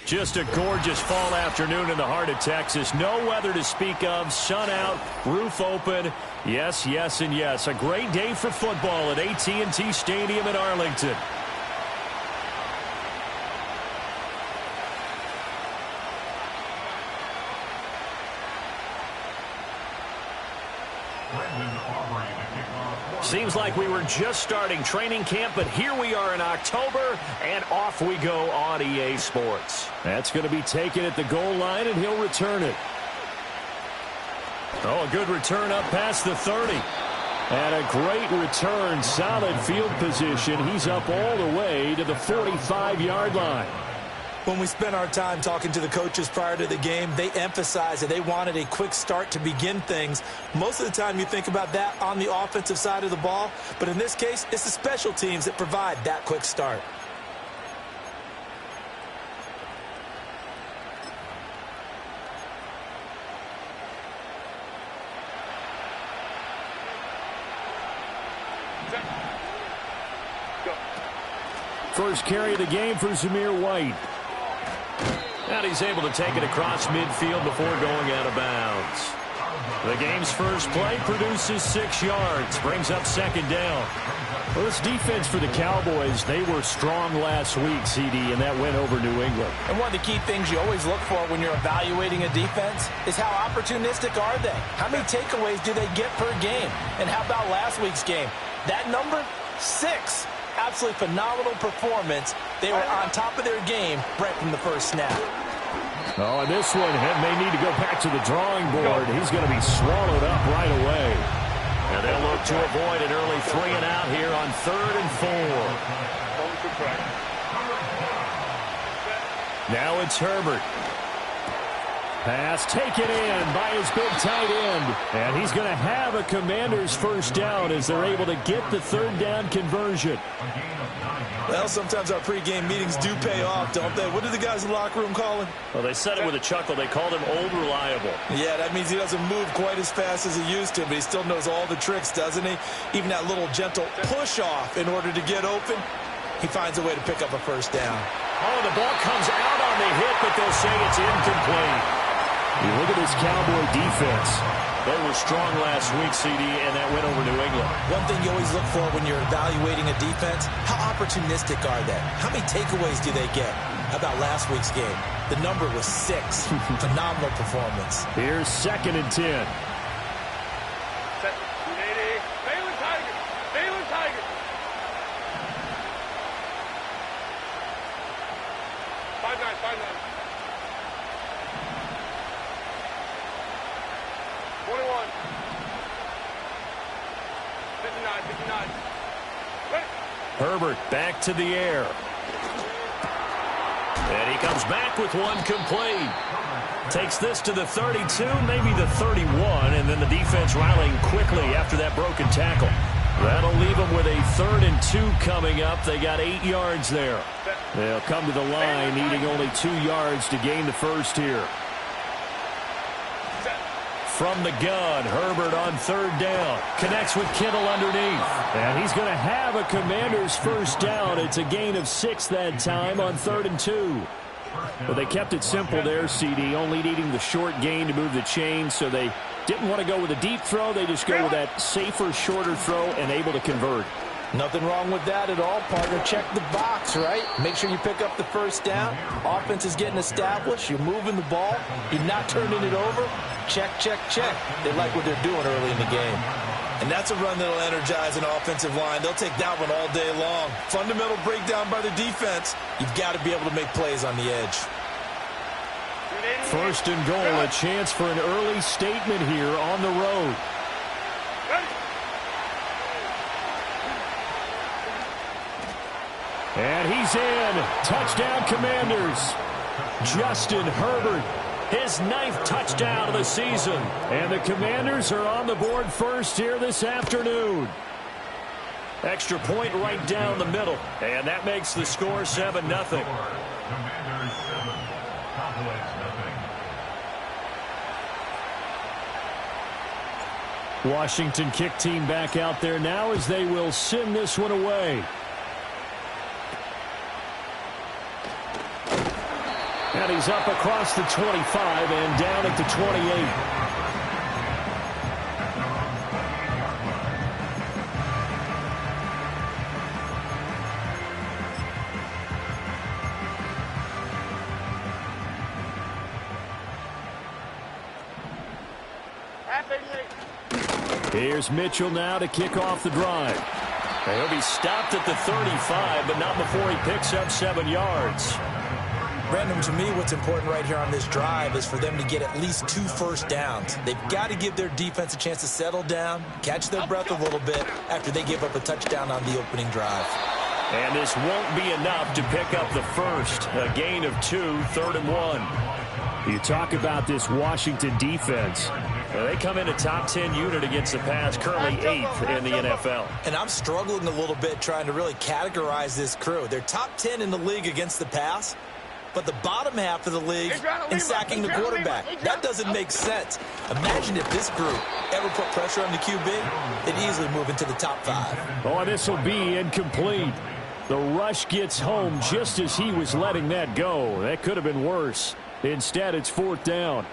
Just a gorgeous fall afternoon in the heart of Texas. No weather to speak of. Sun out, roof open. Yes, yes, and yes. A great day for football at AT&T Stadium in Arlington. Seems like we were just starting training camp, but here we are in October, and off we go on EA Sports. That's going to be taken at the goal line, and he'll return it. Oh, a good return up past the 30. And a great return, solid field position. He's up all the way to the 45-yard line. When we spent our time talking to the coaches prior to the game, they emphasized that they wanted a quick start to begin things. Most of the time you think about that on the offensive side of the ball, but in this case, it's the special teams that provide that quick start. First carry of the game for Zamir White. And he's able to take it across midfield before going out of bounds. The game's first play produces 6 yards, brings up second down. Well, this defense for the Cowboys, they were strong last week, CD, and that went over New England. And one of the key things you always look for when you're evaluating a defense is how opportunistic are they? How many takeaways do they get per game? And how about last week's game? That number, 6. Absolutely phenomenal performance. They were on top of their game right from the first snap. Oh, and this one may need to go back to the drawing board. He's going to be swallowed up right away. And they'll look to avoid an early 3 and out here on 3rd and 4. Now it's Herbert. Pass taken in by his big tight end. And he's going to have a Commanders first down as they're able to get the 3rd down conversion. Well, sometimes our pregame meetings do pay off, don't they? What do the guys in the locker room call him? Well, they said it with a chuckle. They called him Old Reliable. Yeah, that means he doesn't move quite as fast as he used to, but he still knows all the tricks, doesn't he? Even that little gentle push-off in order to get open, he finds a way to pick up a first down. Oh, the ball comes out on the hit, but they'll say it's incomplete. You look at this Cowboy defense. They were strong last week, CD, and that went over New England. One thing you always look for when you're evaluating a defense, how opportunistic are they? How many takeaways do they get? How about last week's game? The number was 6. Phenomenal performance. Here's 2nd and 10. Baylor Tigers. 5-9. 21. 59. Ready. Herbert back to the air. And he comes back with one complete. Takes this to the 32, maybe the 31, and then the defense rallying quickly after that broken tackle. That'll leave them with a 3rd and 2 coming up. They got 8 yards there. They'll come to the line needing only 2 yards to gain the first here. From the gun, Herbert on 3rd down. Connects with Kittle underneath. And he's going to have a Commanders first down. It's a gain of 6 that time on 3rd and 2. Well, they kept it simple there, CD, only needing the short gain to move the chain, so they didn't want to go with a deep throw. They just go with that safer, shorter throw and able to convert. Nothing wrong with that at all, partner. Check the box, right? Make sure you pick up the first down. Offense is getting established. You're moving the ball. You're not turning it over. Check. They like what they're doing early in the game. And that's a run that'll energize an offensive line. They'll take that one all day long. Fundamental breakdown by the defense. You've got to be able to make plays on the edge. 1st and goal, a chance for an early statement here on the road. And he's in. Touchdown, Commanders. Justin Herbert, his 9th touchdown of the season. And the Commanders are on the board first here this afternoon. Extra point right down the middle. And that makes the score 7-0. Washington kick team back out there now as they will send this one away. And he's up across the 25 and down at the 28. Here's Mitchell now to kick off the drive. He'll be stopped at the 35, but not before he picks up 7 yards. Brandon, to me, what's important right here on this drive is for them to get at least 2 first downs. They've got to give their defense a chance to settle down, catch their breath a little bit after they give up a touchdown on the opening drive. And this won't be enough to pick up the first. A gain of 2, 3rd and 1. You talk about this Washington defense. They come in a top 10 unit against the pass, currently 8th in the NFL. And I'm struggling a little bit trying to really categorize this crew. They're top 10 in the league against the pass, but the bottom half of the league in sacking the quarterback. That doesn't make sense. Imagine if this group ever put pressure on the QB, they'd easily move into the top 5. Oh, this will be incomplete. The rush gets home just as he was letting that go. That could have been worse. Instead, it's 4th down.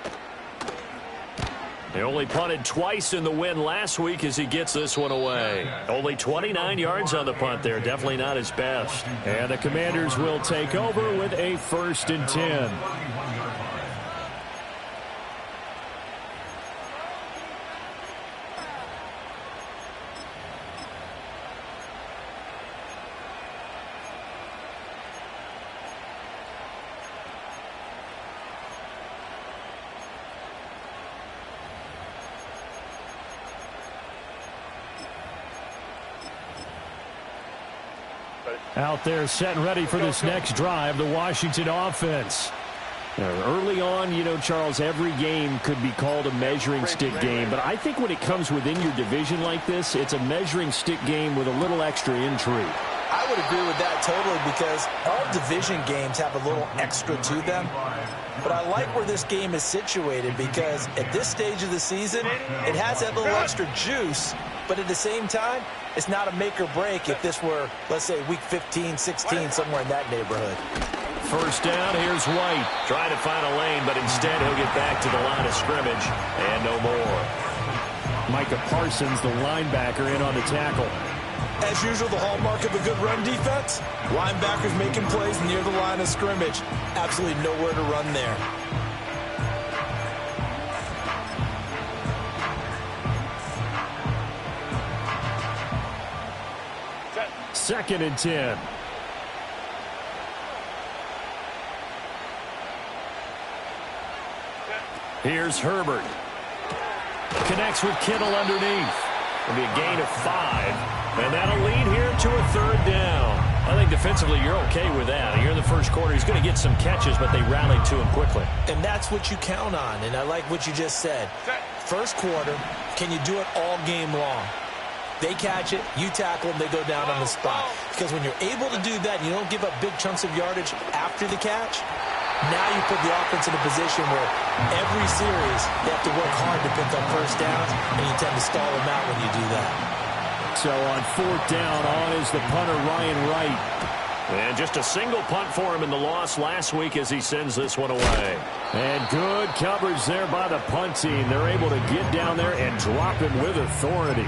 They only punted twice in the win last week as he gets this one away. Only 29 yards on the punt there. Definitely not his best. And the Commanders will take over with a 1st and 10. Out there set and ready for this next drive, the Washington offense. Early on, you know, Charles, every game could be called a measuring stick game. But I think when it comes within your division like this, it's a measuring stick game with a little extra intrigue. I would agree with that totally because all division games have a little extra to them. But I like where this game is situated because at this stage of the season, it has that little extra juice. But at the same time, it's not a make or break if this were, let's say, week 15, 16, somewhere in that neighborhood. First down, here's White. Trying to find a lane, but instead he'll get back to the line of scrimmage and no more. Micah Parsons, the linebacker, in on the tackle. As usual, the hallmark of a good run defense, linebackers making plays near the line of scrimmage. Absolutely nowhere to run there. Second and 10. Here's Herbert. Connects with Kittle underneath. It'll be a gain of 5. And that'll lead here to a 3rd down. I think defensively you're okay with that. Here in the first quarter, he's going to get some catches, but they rallied to him quickly. And that's what you count on, and I like what you just said. First quarter, can you do it all game long? They catch it, you tackle them, they go down on the spot. Because when you're able to do that and you don't give up big chunks of yardage after the catch, now you put the offense in a position where every series they have to work hard to pick up first downs, and you tend to stall them out when you do that. So on 4th down, on is the punter Ryan Wright. And just a single punt for him in the loss last week as he sends this one away. And good coverage there by the punt team. They're able to get down there and drop him with authority.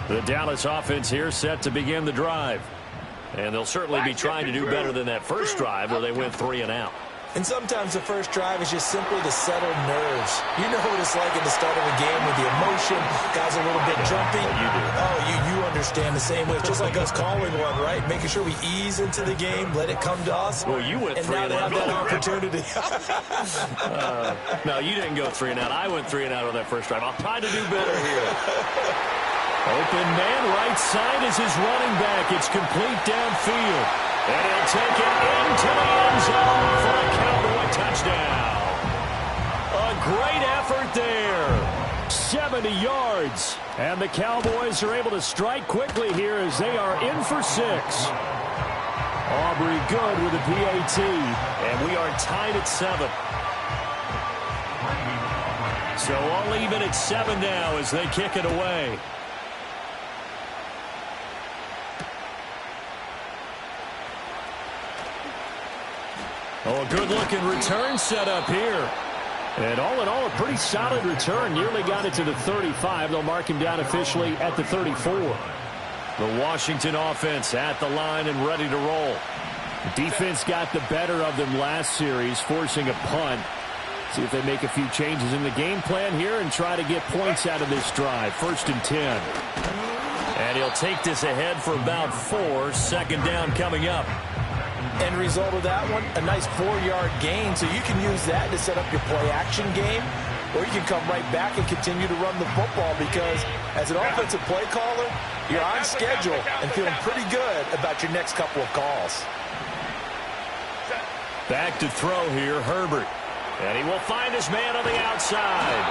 The Dallas offense here set to begin the drive. And they'll certainly be trying to do better than that first drive where they went 3 and out. And sometimes the first drive is just simply to settle nerves. You know what it's like at the start of a game with the emotion, guys a little bit jumpy. You do. Oh, you understand the same way. It's just like us calling one, right? Making sure we ease into the game, let it come to us. Well, you went 3 and out. And now they have that opportunity. No, you didn't go 3 and out. I went 3 and out on that first drive. I'll try to do better here. Open man right side is his running back. It's complete downfield. And he'll take it into the end zone for a Cowboy touchdown. A great effort there. 70 yards. And the Cowboys are able to strike quickly here as they are in for 6. Aubrey good with a PAT. And we are tied at 7. So all even at 7 now as they kick it away. Oh, a good-looking return set up here. And all in all, a pretty solid return. Nearly got it to the 35. They'll mark him down officially at the 34. The Washington offense at the line and ready to roll. The defense got the better of them last series, forcing a punt. See if they make a few changes in the game plan here and try to get points out of this drive. 1st and 10. And he'll take this ahead for about 4. 2nd down coming up. End result of that one, a nice 4-yard gain. So you can use that to set up your play-action game, or you can come right back and continue to run the football because as an offensive play caller, you're on schedule and feeling pretty good about your next couple of calls. Back to throw here, Herbert. And he will find his man on the outside.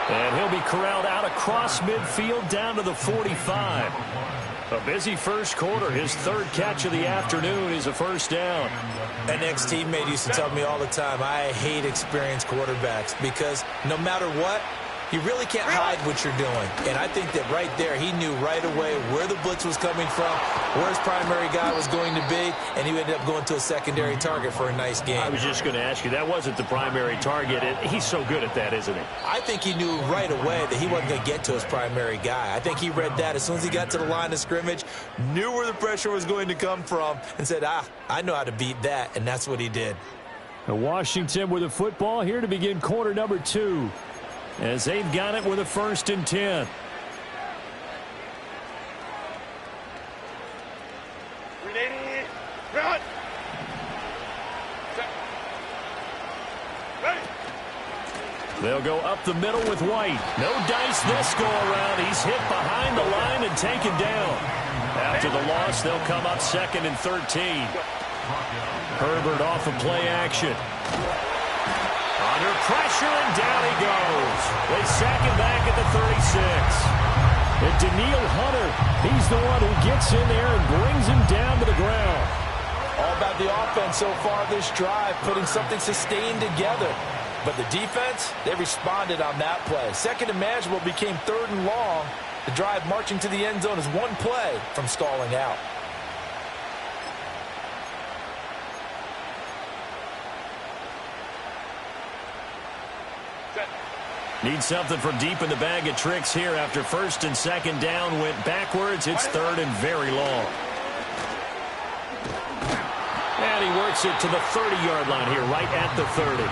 And he'll be corralled out across midfield down to the 45. A busy first quarter. His 3rd catch of the afternoon is a 1st down. An ex-teammate used to tell me all the time, I hate experienced quarterbacks because no matter what, you really can't hide what you're doing. And I think that right there, he knew right away where the blitz was coming from, where his primary guy was going to be, and he ended up going to a secondary target for a nice game. I was just going to ask you, that wasn't the primary target. He's so good at that, isn't he? I think he knew right away that he wasn't going to get to his primary guy. I think he read that as soon as he got to the line of scrimmage, knew where the pressure was going to come from, and said, I know how to beat that, and that's what he did. And Washington with a football here to begin quarter number 2. As they've got it with a 1st and 10. Run. Ready. They'll go up the middle with White. No dice this go around. He's hit behind the line and taken down. After the loss, they'll come up 2nd and 13. Herbert off of play action. Under pressure, and down he goes. They sack him back at the 36. And Danielle Hunter, he's the one who gets in there and brings him down to the ground. All about the offense so far this drive, putting something sustained together. But the defense, they responded on that play. 2nd and manageable became 3rd and long. The drive marching to the end zone is 1 play from stalling out. Need something from deep in the bag of tricks here after 1st and 2nd down went backwards. It's 3rd and very long. And he works it to the 30-yard line here, right at the 30.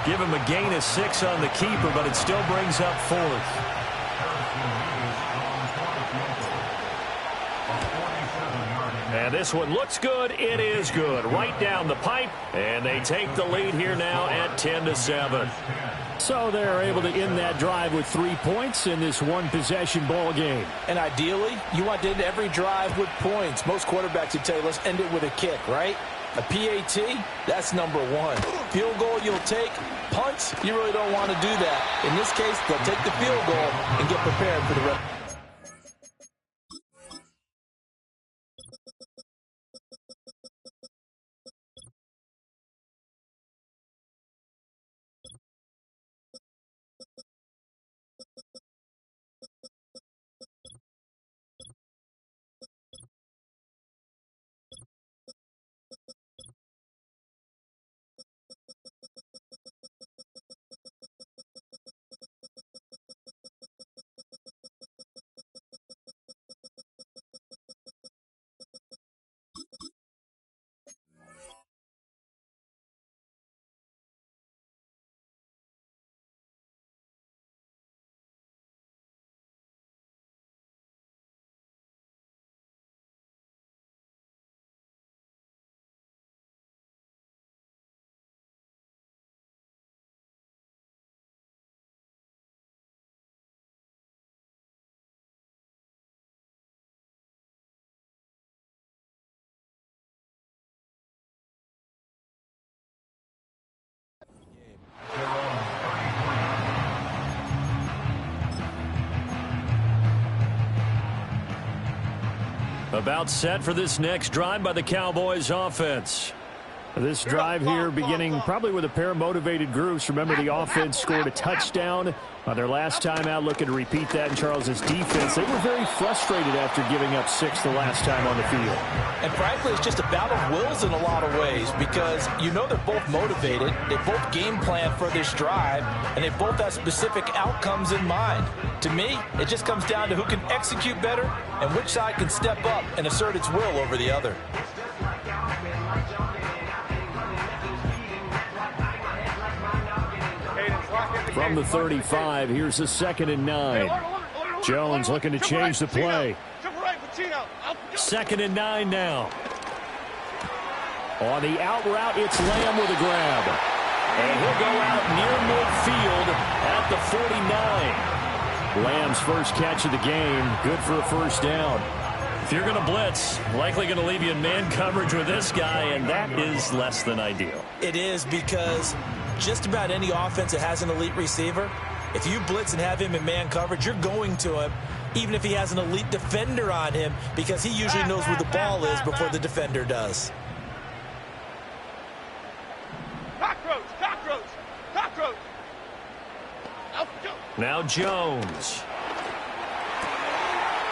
Give him a gain of 6 on the keeper, but it still brings up 4th. And this one looks good. It is good. Right down the pipe. And they take the lead here now at 10-7. So they're able to end that drive with 3 points in this one-possession ball game. And ideally, you want to end every drive with points. Most quarterbacks would tell you, let's end it with a kick, right? A PAT, that's number 1. Field goal you'll take. Punts, you really don't want to do that. In this case, they'll take the field goal and get prepared for the rest. About set for this next drive by the Cowboys offense. This drive here beginning probably with a pair of motivated groups. Remember, the offense scored a touchdown on their last time out. Looking to repeat that in Charles's defense. They were very frustrated after giving up 6 the last time on the field. And frankly, it's just a battle of wills in a lot of ways because you know they're both motivated. They both game plan for this drive, and they both have specific outcomes in mind. To me, it just comes down to who can execute better and which side can step up and assert its will over the other. From the 35, here's a 2nd and 9. Jones looking to change the play. 2nd and 9 now. On the out route, it's Lamb with a grab. And he'll go out near midfield at the 49. Lamb's first catch of the game. Good for a first down. If you're going to blitz, likely going to leave you in man coverage with this guy, and that is less than ideal. It is because just about any offense that has an elite receiver, if you blitz and have him in man coverage, you're going to him, even if he has an elite defender on him, because he usually knows where the ball is before the defender does. Cockroach, cockroach, cockroach. Now Jones.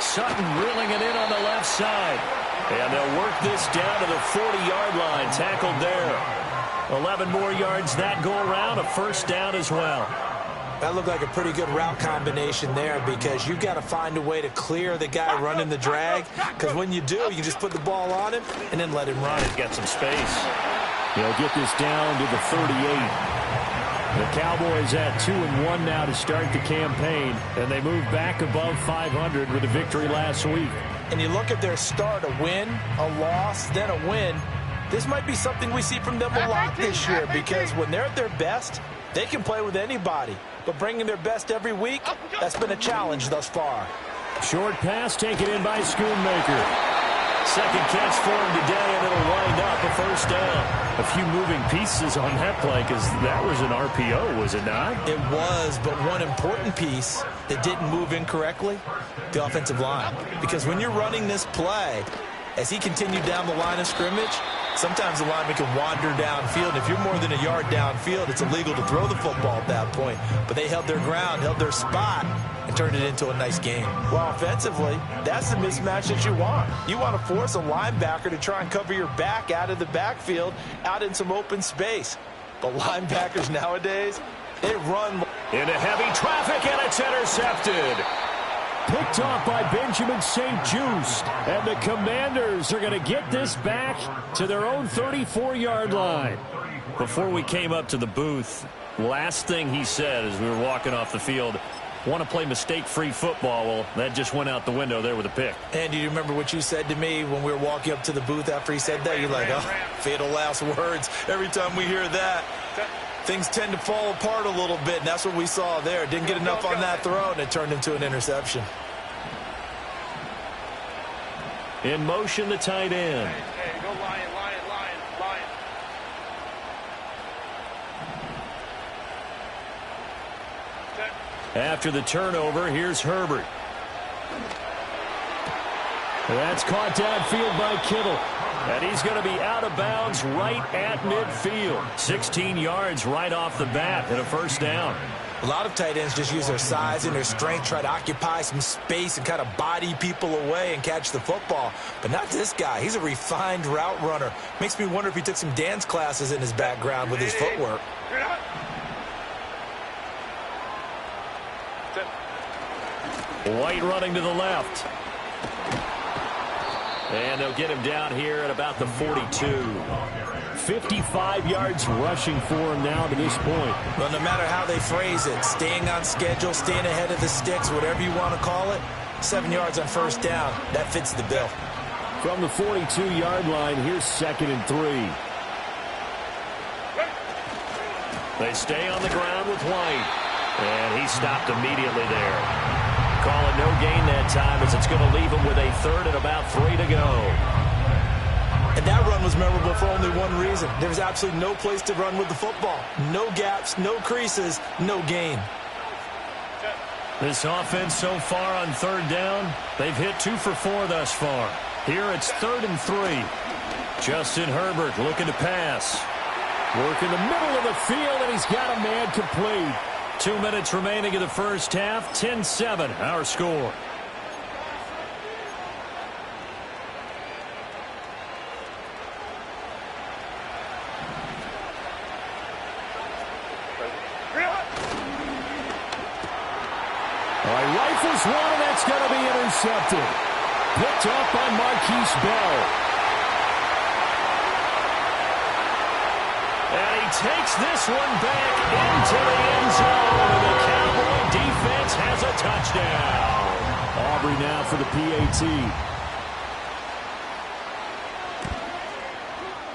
Sutton reeling it in on the left side. And they'll work this down to the 40-yard line. Tackled there. 11 more yards that go around. A first down as well. That looked like a pretty good route combination there because you've got to find a way to clear the guy running the drag, because when you do, you can just put the ball on him and then let him run. He's got some space. He'll get this down to the 38. The Cowboys at 2-1 now to start the campaign, and they move back above 500 with a victory last week. And you look at their start, a win, a loss, then a win. This might be something we see from them a lot this year because when they're at their best, they can play with anybody. But bringing their best every week, that's been a challenge thus far. Short pass taken in by Schoonmaker. Second catch for him today, and it'll wind up a first down. A few moving pieces on that play because that was an RPO, was it not? It was, but one important piece that didn't move incorrectly, the offensive line. Because when you're running this play, as he continued down the line of scrimmage, sometimes the lineman can wander downfield. If you're more than a yard downfield, it's illegal to throw the football at that point. But they held their ground, held their spot, and turned it into a nice game. Well, offensively, that's the mismatch that you want. You want to force a linebacker to try and cover your back out of the backfield, out in some open space. But linebackers nowadays, they run into heavy traffic, and it's intercepted. Picked off by Benjamin St-Juste, and the Commanders are going to get this back to their own 34-yard line. Before we came up to the booth, last thing he said as we were walking off the field, want to play mistake-free football. Well, that just went out the window there with a pick. And do you remember what you said to me when we were walking up to the booth after he said that? You're like, oh, fatal last words. Every time we hear that, things tend to fall apart a little bit, and that's what we saw there. Didn't get enough on that throw, and it turned into an interception. In motion, the tight end. Hey, go Lion, Lion, Lion, Lion. After the turnover, here's Herbert. That's caught downfield by Kittle. And he's going to be out of bounds right at midfield. 16 yards right off the bat and a first down. A lot of tight ends just use their size and their strength, try to occupy some space and kind of body people away and catch the football. But not this guy. He's a refined route runner. Makes me wonder if he took some dance classes in his background with his footwork. White running to the left. And they'll get him down here at about the 42. 55 yards rushing for him now to this point. Well, no matter how they phrase it, staying on schedule, staying ahead of the sticks, whatever you want to call it, 7 yards on first down, that fits the bill. From the 42-yard line, here's 2nd and 3. They stay on the ground with White. And he stopped immediately there. Calling no gain that time as it's going to leave him with a 3rd and about 3 to go. And that run was memorable for only one reason. There was absolutely no place to run with the football. No gaps, no creases, no gain. This offense so far on 3rd down, they've hit 2 for 4 thus far. Here it's 3rd and 3. Justin Herbert looking to pass. Work in the middle of the field, and he's got a man complete. 2 minutes remaining in the first half. 10-7, our score. All right, rifles one, and that's going to be intercepted. Picked up by Marquise Bell. And he takes this one back into the end zone. And the Cowboy defense has a touchdown. Aubrey now for the PAT.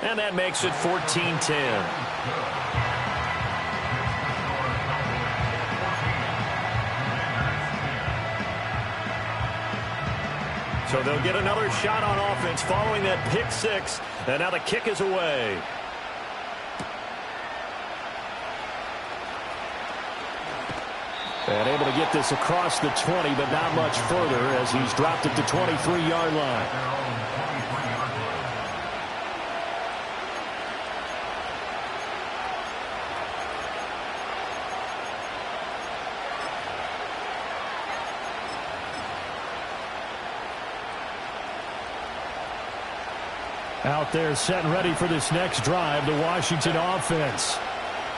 And that makes it 14-10. So they'll get another shot on offense following that pick six. And now the kick is away. And able to get this across the 20, but not much further as he's dropped it to 23-yard line. Out there set and ready for this next drive, the Washington offense.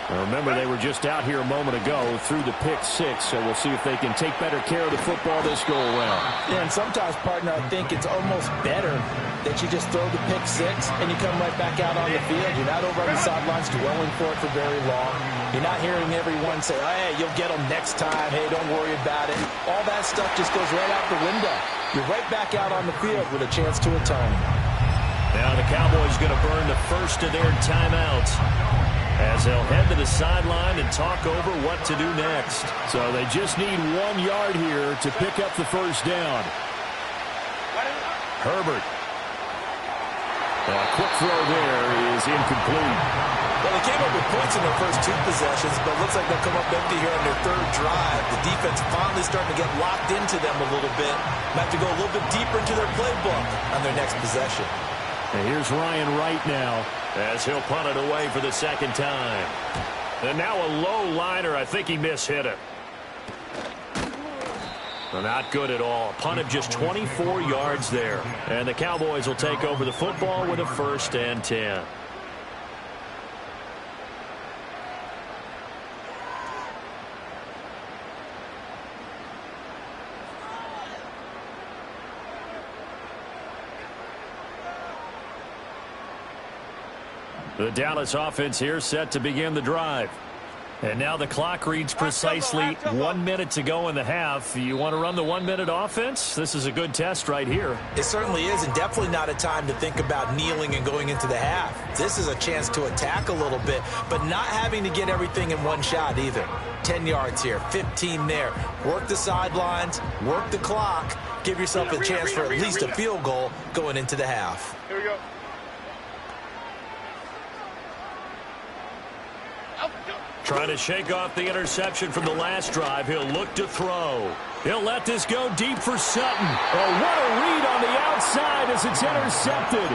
Now remember, they were just out here a moment ago through the pick six, so we'll see if they can take better care of the football this go-around. Yeah, and sometimes, partner, I think it's almost better that you just throw the pick six and you come right back out on the field. You're not over on the sidelines dwelling for it for very long. You're not hearing everyone say, oh, hey, you'll get them next time. Hey, don't worry about it. All that stuff just goes right out the window. You're right back out on the field with a chance to atone. Now the Cowboys going to burn the first of their timeouts as they'll head to the sideline and talk over what to do next. So they just need 1 yard here to pick up the first down. Herbert. A quick throw there is incomplete. Well, they came up with points in their first 2 possessions, but it looks like they'll come up empty here on their third drive. The defense finally starting to get locked into them a little bit. Might have to go a little bit deeper into their playbook on their next possession. And here's Ryan Wright now as he'll punt it away for the second time. And now a low liner. I think he mishit it. Well, not good at all. Punt of just 24 yards there. And the Cowboys will take over the football with a 1st and 10. The Dallas offense here set to begin the drive. And now the clock reads precisely 1 minute to go in the half. You want to run the 1 minute offense? This is a good test right here. It certainly is, and definitely not a time to think about kneeling and going into the half. This is a chance to attack a little bit, but not having to get everything in one shot either. 10 yards here, 15 there. Work the sidelines, work the clock. Give yourself a chance for at least a field goal going into the half. Here we go. Trying to shake off the interception from the last drive. He'll look to throw. He'll let this go deep for Sutton. Oh, what a read on the outside as it's intercepted.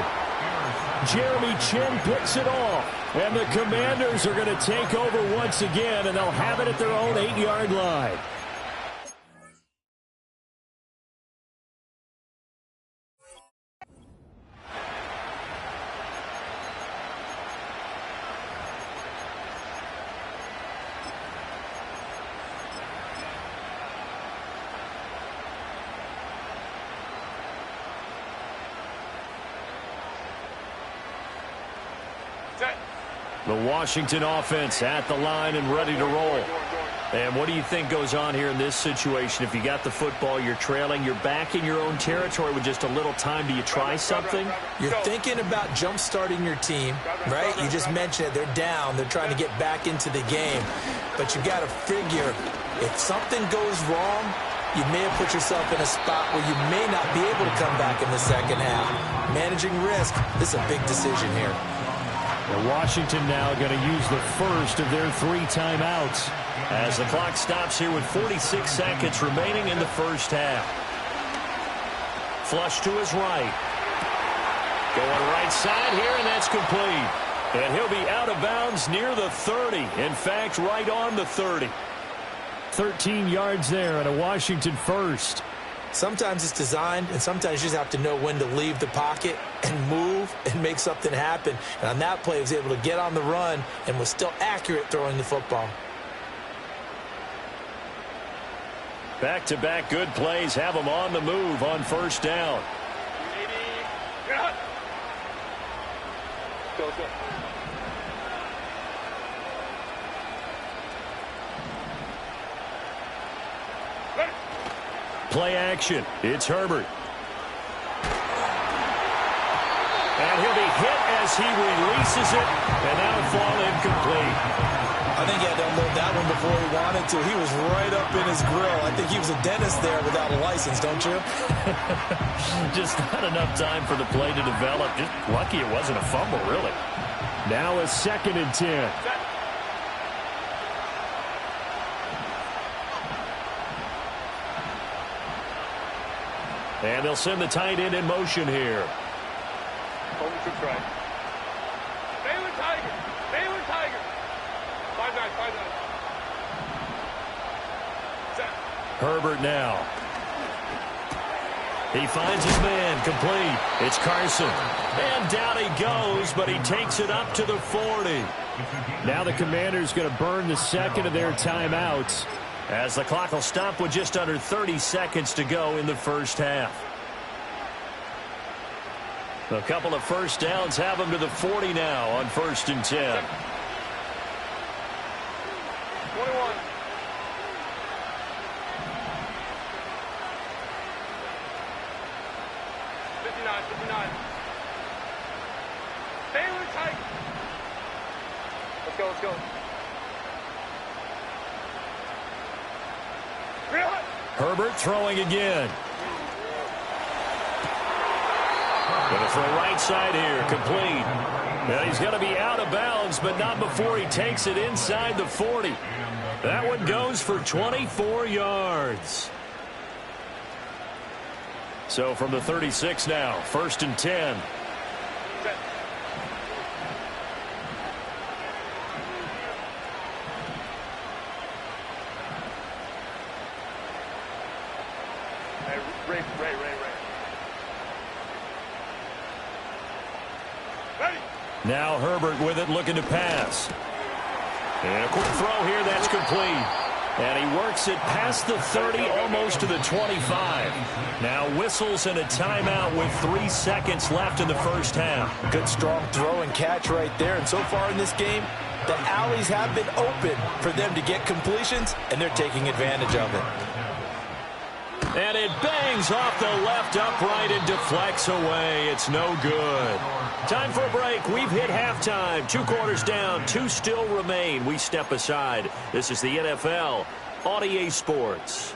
Jeremy Chinn picks it off. And the Commanders are going to take over once again, and they'll have it at their own 8-yard line. The Washington offense at the line and ready to roll. And what do you think goes on here in this situation? If you got the football, you're trailing, you're back in your own territory with just a little time. Do you try something? You're thinking about jump-starting your team, right? You just mentioned it. They're down. They're trying to get back into the game. But you got to figure, if something goes wrong, you may have put yourself in a spot where you may not be able to come back in the second half. Managing risk, this is a big decision here. Well, Washington now going to use the first of their 3 timeouts as the clock stops here with 46 seconds remaining in the first half. Flush to his right. Going right side here, and that's complete. And he'll be out of bounds near the 30. In fact, right on the 30. 13 yards there and a Washington first. Sometimes it's designed, and sometimes you just have to know when to leave the pocket and move and make something happen. And on that play, he was able to get on the run and was still accurate throwing the football. Back-to-back good plays have him on the move on first down. Go, go. Play action. It's Herbert. And he'll be hit as he releases it, and that'll fall incomplete. I think he had to unload that one before he wanted to. He was right up in his grill. I think he was a dentist there without a license, don't you? Just not enough time for the play to develop. Just lucky it wasn't a fumble, really. Now a 2nd and 10. And they'll send the tight end in motion here. Hold the try. Baylor Tiger. Baylor Tiger. 5-9, 5-9. Set. Herbert now. He finds his man, complete. It's Carson. And down he goes, but he takes it up to the 40. Now the Commanders going to burn the second of their timeouts, as the clock will stop with just under 30 seconds to go in the first half. A couple of first downs have them to the 40 now on 1st and 10. 21. Baylor Tiger. Let's go, let's go. Herbert throwing again. Going to throw right side here, complete. Now he's going to be out of bounds, but not before he takes it inside the 40. That one goes for 24 yards. So from the 36 now, 1st and 10. Now Herbert with it, looking to pass. And a quick throw here, that's complete. And he works it past the 30, almost to the 25. Now whistles and a timeout with 3 seconds left in the first half. Good strong throw and catch right there. And so far in this game, the alleys have been open for them to get completions, and they're taking advantage of it. And it bangs off the left upright and deflects away. It's no good. Time for a break. We've hit halftime. 2 quarters down. 2 still remain. We step aside. This is the NFL on EA Sports.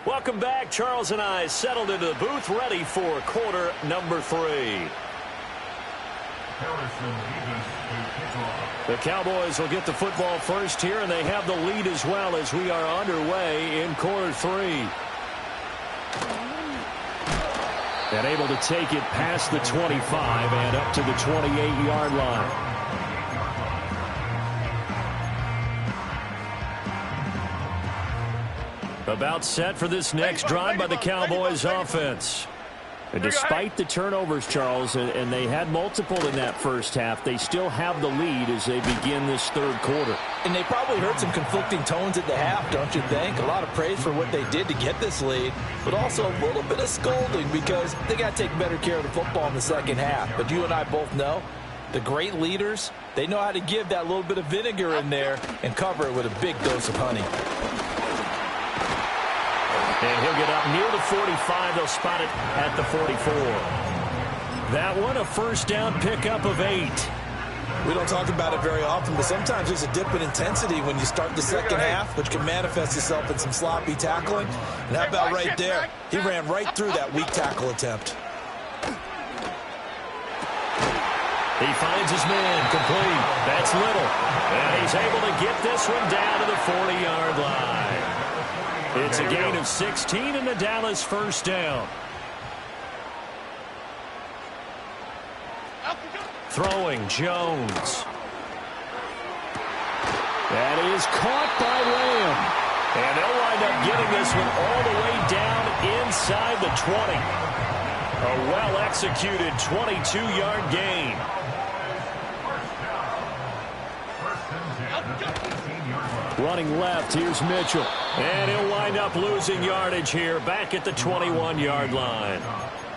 Welcome back. Charles and I settled into the booth, ready for quarter number 3. The Cowboys will get the football first here, and they have the lead as well as we are underway in quarter 3. And able to take it past the 25 and up to the 28-yard line. About set for this next drive by the Cowboys offense. And despite the turnovers, Charles, and they had multiple in that first half, they still have the lead as they begin this third quarter. And they probably heard some conflicting tones at the half, don't you think? A lot of praise for what they did to get this lead, but also a little bit of scolding because they got to take better care of the football in the second half. But you and I both know the great leaders, they know how to give that little bit of vinegar in there and cover it with a big dose of honey. And he'll get up near the 45. They'll spot it at the 44. That one, a first down pickup of 8. We don't talk about it very often, but sometimes there's a dip in intensity when you start the second half, which can manifest itself in some sloppy tackling. And how about right there? He ran right through that weak tackle attempt. He finds his man, complete. That's Little. And he's able to get this one down to the 40-yard line. It's a gain of 16 and the Dallas first down. Throwing Jones. That is caught by Lamb. And they'll wind up getting this one all the way down inside the 20. A well-executed 22-yard gain. Running left, here's Mitchell. And he'll wind up losing yardage here back at the 21-yard line.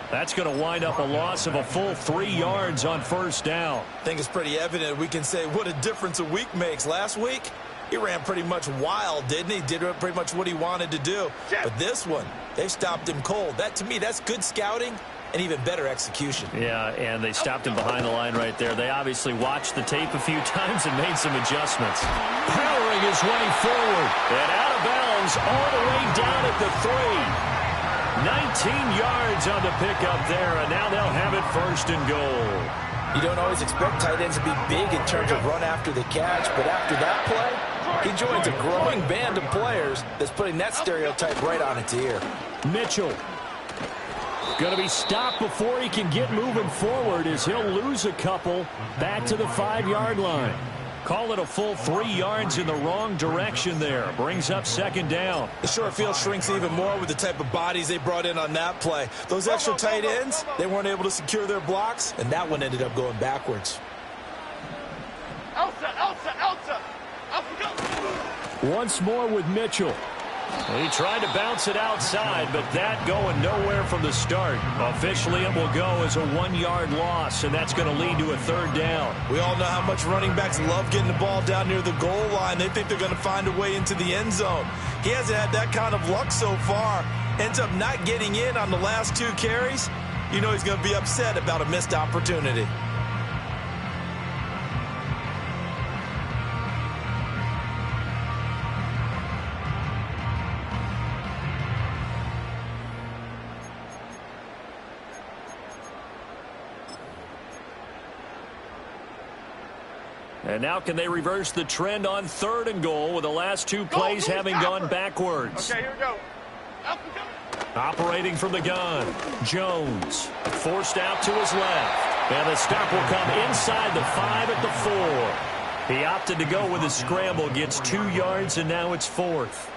That's going to wind up a loss of a full 3 yards on first down. I think it's pretty evident we can say what a difference a week makes. Last week, he ran pretty much wild, didn't he? Did pretty much what he wanted to do. But this one, they stopped him cold. That, to me, that's good scouting and even better execution. Yeah, and they stopped him behind the line right there. They obviously watched the tape a few times and made some adjustments. Powering his way forward. And out of bounds all the way down at the 3. 19 yards on the pickup there, and now they'll have it first and goal. You don't always expect tight ends to be big in terms of run after the catch, but after that play, he joins a growing band of players that's putting that stereotype right on its ear. Mitchell going to be stopped before he can get moving forward as he'll lose a couple back to the 5-yard line. Call it a full 3 yards in the wrong direction there. Brings up second down. The short field shrinks even more with the type of bodies they brought in on that play. Those extra tight ends, they weren't able to secure their blocks, and that one ended up going backwards. Elsa. Once more with Mitchell. He tried to bounce it outside, but that going nowhere from the start. Officially, it will go as a 1-yard loss, and that's going to lead to a third down. We all know how much running backs love getting the ball down near the goal line. They think they're going to find a way into the end zone. He hasn't had that kind of luck so far. Ends up not getting in on the last 2 carries. You know he's going to be upset about a missed opportunity. And now can they reverse the trend on third and goal with the last 2 plays having gone backwards? Okay, here we go. Operating from the gun, Jones forced out to his left. And the stop will come inside the 5 at the 4. He opted to go with a scramble, gets 2 yards, and now it's 4th.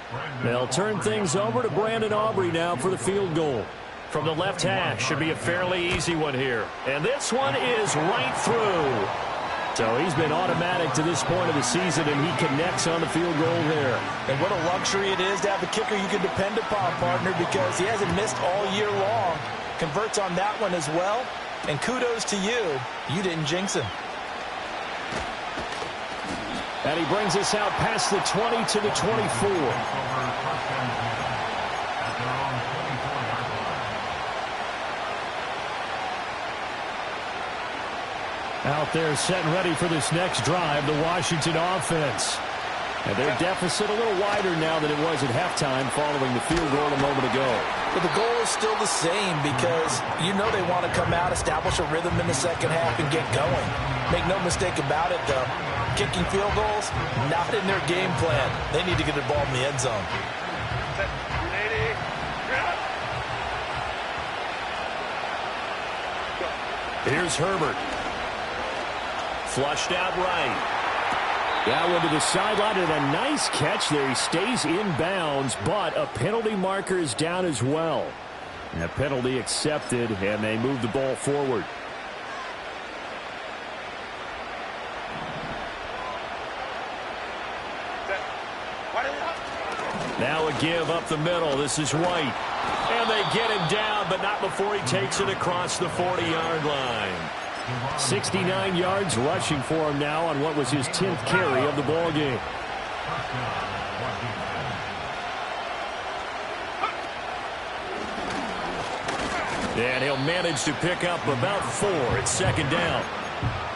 They'll turn things over to Brandon Aubrey now for the field goal. From the left hash, should be a fairly easy one here. And this one is right through. So he's been automatic to this point of the season, and he connects on the field goal there. And what a luxury it is to have a kicker you can depend upon, partner, because he hasn't missed all year long. Converts on that one as well. And kudos to you. You didn't jinx him. And he brings us out past the 20 to the 24. Out there set and ready for this next drive, the Washington offense. And their deficit a little wider now than it was at halftime following the field goal a moment ago. But the goal is still the same because you know they want to come out, establish a rhythm in the second half, and get going. Make no mistake about it, though. Kicking field goals, not in their game plan. They need to get the ball in the end zone. Here's Herbert. Flushed out right. That one to the sideline, and a nice catch there. He stays in bounds, but a penalty marker is down as well. And a penalty accepted, and they move the ball forward. Now a give up the middle. This is White. And they get him down, but not before he takes it across the 40-yard line. 69 yards rushing for him now on what was his 10th carry of the ball game. And he'll manage to pick up about 4 at second down.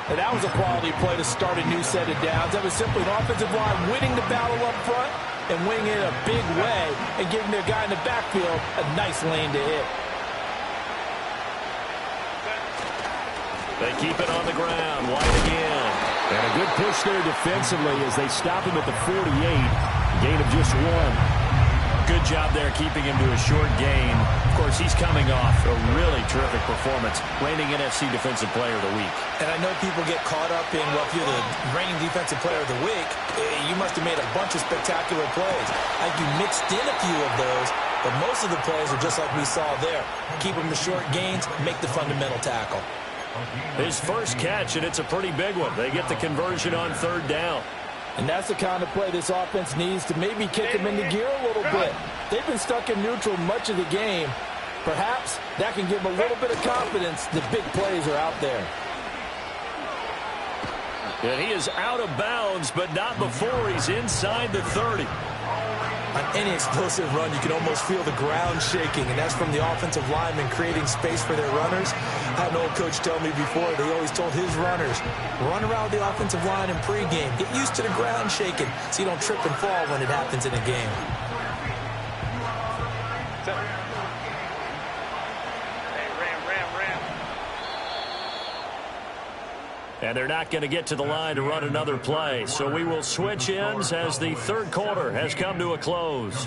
And that was a quality play to start a new set of downs. That was simply an offensive line winning the battle up front and winning it a big way and giving their guy in the backfield a nice lane to hit. They keep it on the ground. White again. And a good push there defensively as they stop him at the 48. Gain of just 1. Good job there keeping him to a short gain. Of course, he's coming off a really terrific performance, reigning NFC Defensive Player of the Week. And I know people get caught up in, well, if you're the reigning Defensive Player of the Week, you must have made a bunch of spectacular plays. I think you mixed in a few of those, but most of the plays are just like we saw there. Keep them to short gains, make the fundamental tackle. His first catch, and it's a pretty big one. They get the conversion on 3rd down. And that's the kind of play this offense needs to maybe kick them into gear a little bit. They've been stuck in neutral much of the game. Perhaps that can give them a little bit of confidence that big plays are out there. And he is out of bounds, but not before he's inside the 30. On any explosive run, you can almost feel the ground shaking, and that's from the offensive linemen creating space for their runners. I had an old coach tell me before, they always told his runners, run around the offensive line in pregame. Get used to the ground shaking so you don't trip and fall when it happens in a game. And they're not going to get to the line to run another play. So we will switch ends as the 3rd quarter has come to a close.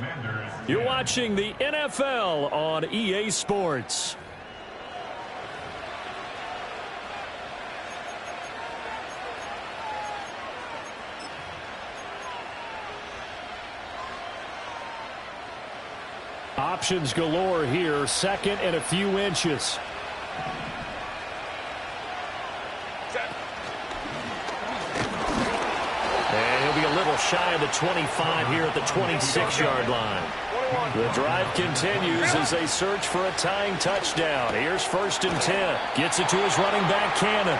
You're watching the NFL on EA Sports. Options galore here. 2nd and a few inches. Shy of the 25 here at the 26-yard line. The drive continues as they search for a tying touchdown. Here's 1st and 10. Gets it to his running back, Cannon.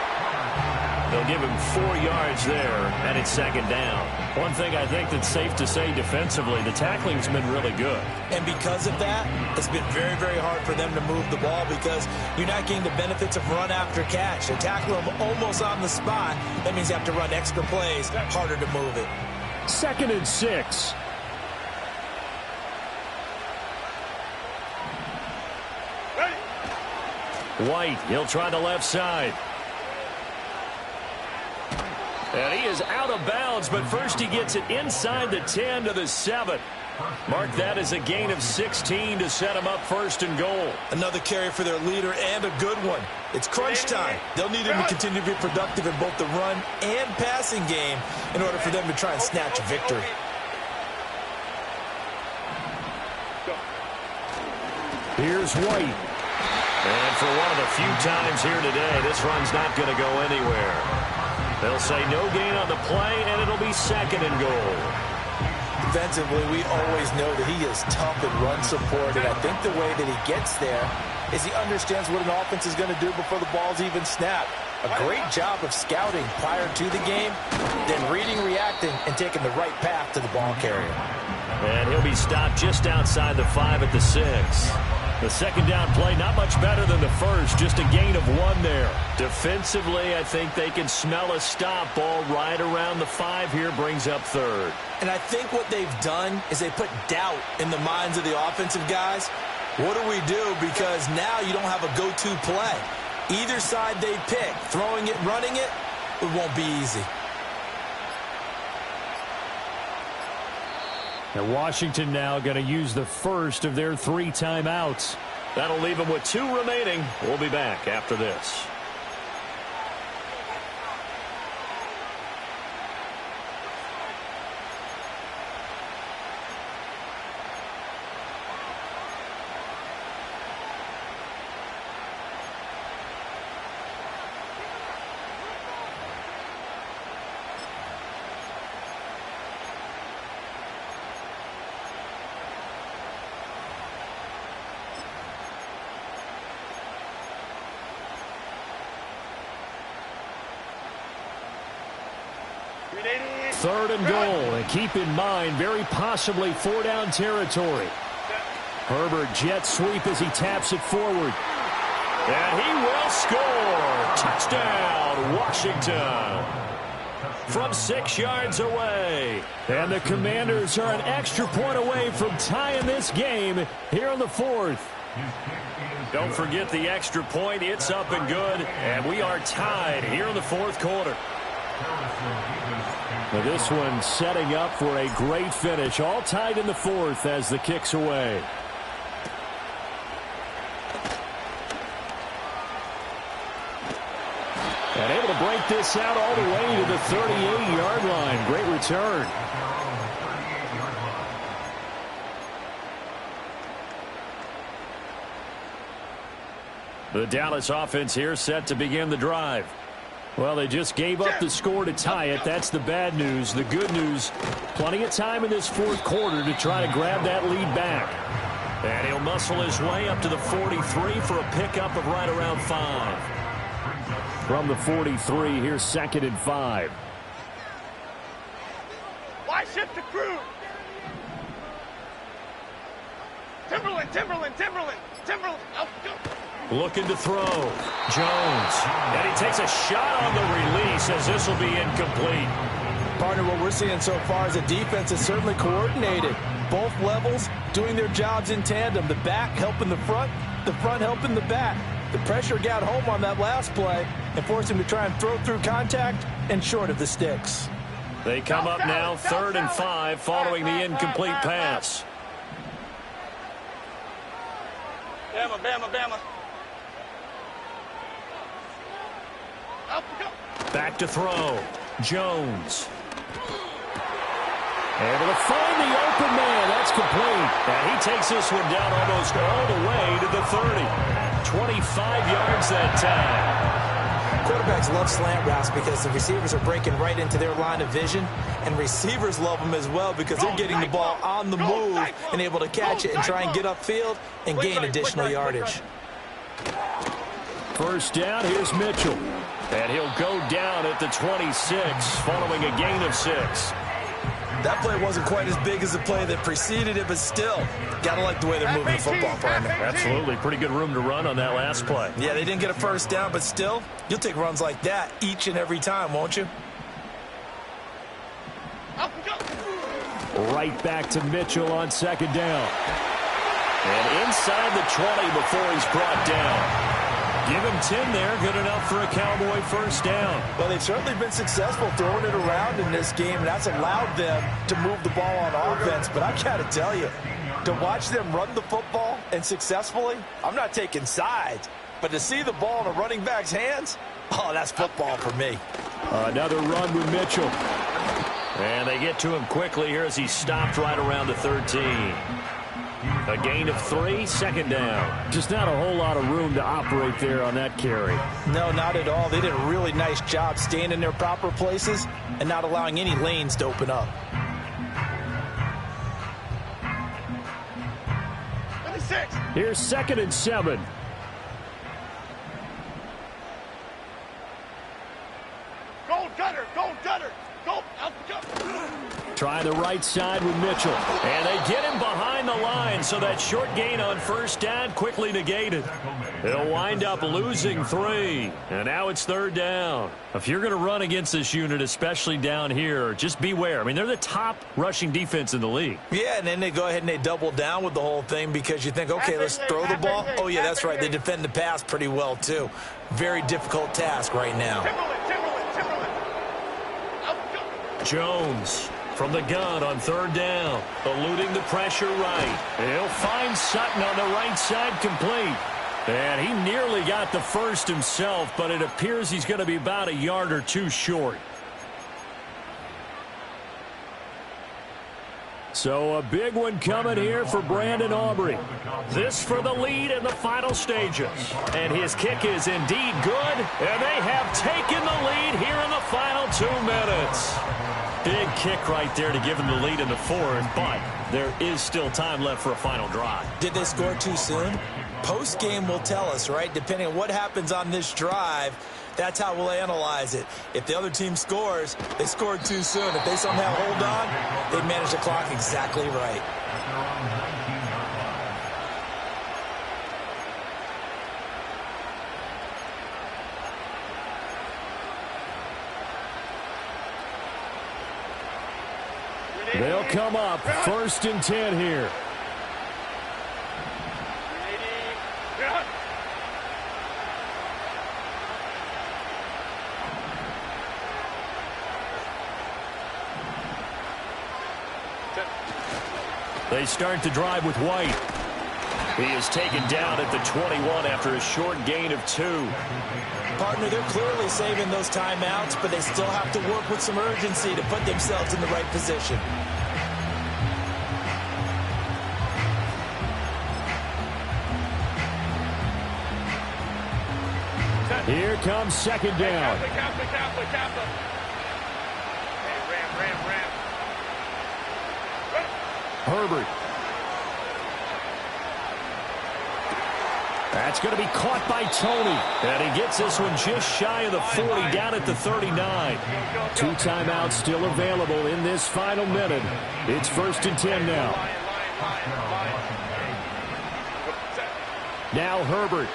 They'll give him 4 yards there, and it's 2nd down. One thing I think that's safe to say defensively, the tackling's been really good. And because of that, it's been very, very hard for them to move the ball because you're not getting the benefits of run after catch. They tackle them almost on the spot. That means you have to run extra plays, harder to move it. 2nd and 6. White, he'll try the left side. And he is out of bounds, but first he gets it inside the 10 to the 7. Mark that as a gain of 16 to set him up 1st and goal. Another carry for their leader and a good one. It's crunch time. They'll need him to continue to be productive in both the run and passing game in order for them to try and snatch a victory. Here's White. And for one of the few times here today, this run's not going to go anywhere. They'll say no gain on the play, and it'll be 2nd and goal. Defensively, we always know that he is tough in run support, and I think the way that he gets there is he understands what an offense is going to do before the ball's even snapped. A great job of scouting prior to the game, then reading, reacting, and taking the right path to the ball carrier. And he'll be stopped just outside the 5 at the 6. The 2nd down play, not much better than the first, just a gain of 1 there. Defensively, I think they can smell a stop. Ball right around the 5 here, brings up 3rd. And I think what they've done is they put doubt in the minds of the offensive guys. What do we do? Because now you don't have a go-to play. Either side they pick, throwing it, running it, it won't be easy. And Washington now going to use the first of their 3 timeouts. That'll leave them with 2 remaining. We'll be back after this. Third and goal, and keep in mind, very possibly 4-down territory. Herbert jet sweep as he taps it forward. And he will score. Touchdown, Washington. From 6 yards away. And the Commanders are an extra point away from tying this game here in the 4th. Don't forget the extra point. It's up and good. And we are tied here in the fourth quarter. Now this one setting up for a great finish. All tied in the fourth as the kick's away. And able to break this out all the way to the 38-yard line. Great return. The Dallas offense here set to begin the drive. Well, they just gave up the score to tie it. That's the bad news. The good news, plenty of time in this fourth quarter to try to grab that lead back. And he'll muscle his way up to the 43 for a pickup of right around 5. From the 43, here's 2nd and 5. Why shift the crew? Timberland. Out, go. Looking to throw. Jones. And he takes a shot on the release as this will be incomplete. Partner, what we're seeing so far is a defense is certainly coordinated. Both levels doing their jobs in tandem. The back helping the front helping the back. The pressure got home on that last play and forced him to try and throw through contact and short of the sticks. They come up now 3rd and 5 following the incomplete pass. Bama. Up, go. Back to throw. Jones. Able to find the open man. That's complete. And he takes this one down almost all the way to the 30. 25 yards that time. Quarterbacks love slant routes because the receivers are breaking right into their line of vision, and receivers love them as well because they're getting the ball on the move and able to catch it and try and get upfield and gain additional yardage. First down, here's Mitchell. And he'll go down at the 26 following a gain of 6. That play wasn't quite as big as the play that preceded it, but still, gotta like the way they're moving the football, partner. Absolutely. Pretty good room to run on that last play. Yeah, they didn't get a first down, but still, you'll take runs like that each and every time, won't you? Up, go. Right back to Mitchell on 2nd down. And inside the 20 before he's brought down. Give him 10 there. Good enough for a Cowboy first down. Well, they've certainly been successful throwing it around in this game, and that's allowed them to move the ball on offense. But I got to tell you, to watch them run the football and successfully, I'm not taking sides. But to see the ball in a running back's hands, oh, that's football for me. Another run with Mitchell. And they get to him quickly here as he stopped right around the 13. A gain of 3, 2nd down. Just not a whole lot of room to operate there on that carry. No, not at all. They did a really nice job staying in their proper places and not allowing any lanes to open up. 26. Here's 2nd and 7. Gold gutter. Go. Out, go. Try the right side with Mitchell. And they get him behind the line, so that short gain on first down quickly negated. They'll wind up losing 3. And now it's 3rd down. If you're going to run against this unit, especially down here, just beware. I mean, they're the top rushing defense in the league. Yeah, and then they go ahead and they double down with the whole thing because you think, okay, let's throw the ball. Oh, yeah, that's right. They defend the pass pretty well, too. Very difficult task right now. Timberland. Out, go. Jones from the gun on 3rd down, eluding the pressure right. He'll find Sutton on the right side complete. And he nearly got the first himself, but it appears he's going to be about a yard or 2 short. So a big one coming here for Brandon Aubrey. This for the lead in the final stages. And his kick is indeed good, and they have taken the lead here in the final 2 minutes. Big kick right there to give him the lead in the 4th, but there is still time left for a final drive. Did they score too soon? Post-game will tell us, right? Depending on what happens on this drive, that's how we'll analyze it. If the other team scores, they scored too soon. If they somehow hold on, they manage the clock exactly right. They'll come up 1st and 10 here. They start the drive with White. He is taken down at the 21 after a short gain of 2. Partner, they're clearly saving those timeouts, but they still have to work with some urgency to put themselves in the right position. Here comes second down. Kappa. Hey, ram. Herbert. That's going to be caught by Tony. And he gets this one just shy of the 40, down at the 39. 2 timeouts still available in this final minute. It's 1st and 10 now. Now Herbert.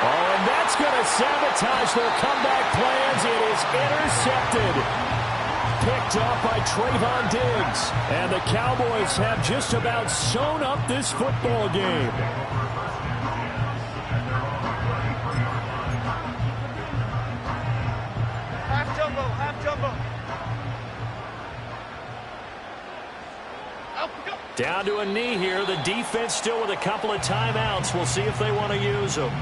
Oh, and that's going to sabotage their comeback plans. It is intercepted. Picked up by Trayvon Diggs. And the Cowboys have just about sewn up this football game. Half jumbo. Down to a knee here. The defense still with a couple of timeouts. We'll see if they want to use them.